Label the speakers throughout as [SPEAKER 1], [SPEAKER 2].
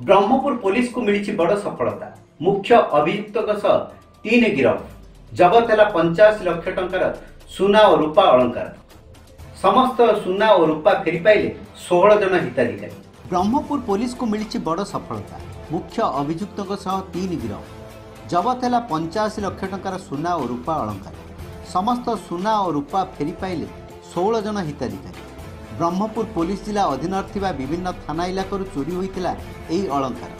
[SPEAKER 1] Brahmapur police को मिली बड़ सफलता। मुख्य अभियुक्त तीन गिरफ। जबत है 85 लाख टंकार सुना और रूपा अलंकार। समस्त सुना और रूपा फेरी पाइले 16 जन हिताधिकारी। ब्रह्मपुर पुलिस को मिली बड़ सफलता। मुख्य अभियुक्त तीन गिरफ। जबत है 85 लाख टंकार सुना और रूपा अलंकार। समस्त सुना और रूपा फेरी पाइले 16 जन हिताधिकारी। ब्रह्मपुर पुलिस जिला अधीन विभिन्न थाना इलाक चोरी होता यही अलंकार।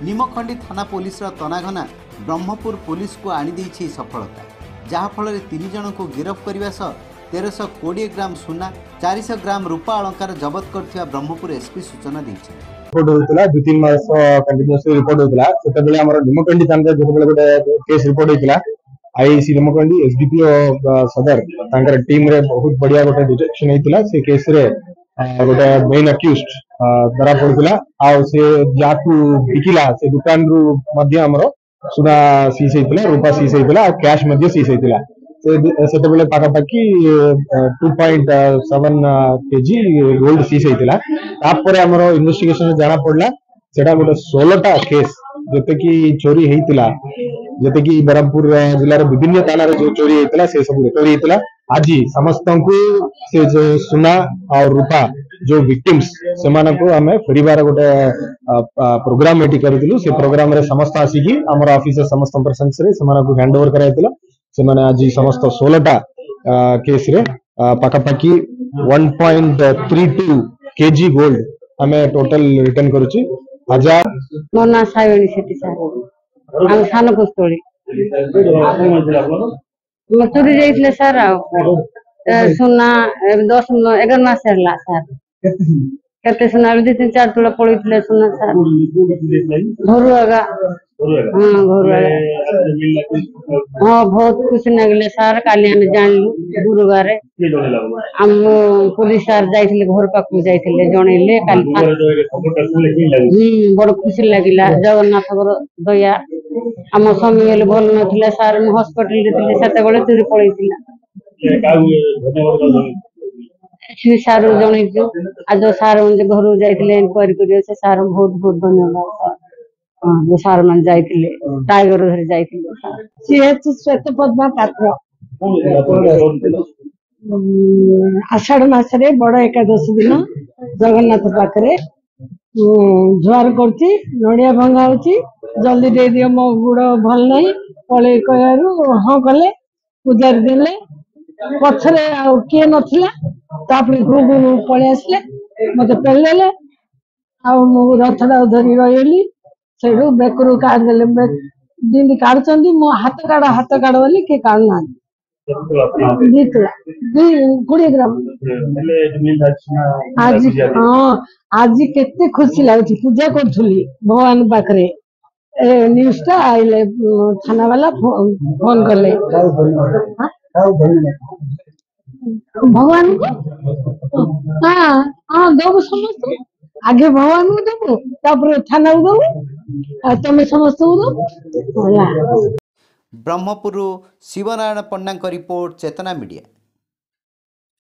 [SPEAKER 1] निमखंडी थाना पुलिस तनाघना ब्रह्मपुर पुलिस को आनी सफलता, जहाँफल 3 जन को गिरफ्त करने सह 1320 ग्राम सुना 400 ग्राम रूपा अलंकार जबत कर ब्रह्मपुर एसपी सूचना देते।
[SPEAKER 2] रिपोर्ट होता 2-3 मास कंटिन्यूअसली रिपोर्ट होता से निमखंडी थाना जो गोटे केस रिपोर्ट होता आईसी निमखंडी एसडीपीओ सदर टीम रे बहुत बढ़िया गोटे डिटेक्शन होता से केस रे गोटे मेन अक्यूज्ड धरा पड़ा आ बिकिला से दुकान रु सुना सीज होता रूपा सीज होता कैश सीज होता से पाखापाखि 2.7 kg गोल्ड सीज होता। इन्वेस्टिगेशन जाना पड़ा से गोटे 16टा केस जते कि चोरी होता जते कि ब्रह्मपुर जिलार विभिन्न थाना जो चोरी होता से सब रिकवरी होता। आज समस्त को से जो सुना और रूपा जो विक्टिम्स से आम फेरबार गोटे प्रोग्राम एटी करूँ। से प्रोग्राम रे समस्त आसिकी आम ऑफिस समस्त प्रेजेंस रे हैंड ओवर कराइला। से आज समस्त 16टा केस रे पाखापाखि 1.32 kg गोल्ड आम टोटल रिटर्न करुची। हजार
[SPEAKER 3] मोना साइवणी सेठी सर हम सान कुस्तोड़ी चोरी जाइले सर सुना 10-11 मास हला सर केते सुना 2-3-4 तोला पड़ीले सुना सर घरु आगा हाँ बहुत खुश लगे सर। काली आम जानलु गुरुवार आम पुलिस सर जाइए घर पाक जाइए जनइले बड़ खुशी लगे जगन्नाथ दया आम स्वामी हेल्ले भल ना सर हस्पिटाल चोरी पड़ेगा सार जनइचु आज सार घर जाइए इनक्वारी कर सार बहुत बहुत धन्यवाद सर। सार मान जाइए टाइगर धरी जाइए श्वेत पद्मा पात्र आषाढ़ मासरे बड़ एकादशी दिन जगन्नाथ पाखे जुआर कर नड़िया भंगा जल्दी दे दियो मो गुड़ भल नहीं पलि कहू हाँ कले पूजारी देले पछरे किए नाला पलि आसले मत पेले रथटा धरी रही से बेकरू काट दे जिंदी काढ़ मो हाथ काढ़ बोली किए काढ़ना 20 ग्राम आज हाँ आज केते खुशी लगुच पूजा करी भगवान पाखे न्यूज़टा आइले थाना वाला फोन कले भगवान को हाँ हाँ दबु समस्त आगे भगवान को दबु तापर थाना को दबु तमें समस्त दबु।
[SPEAKER 1] ब्रह्मपुर शिवनारायण पंडा रिपोर्ट चेतना मीडिया।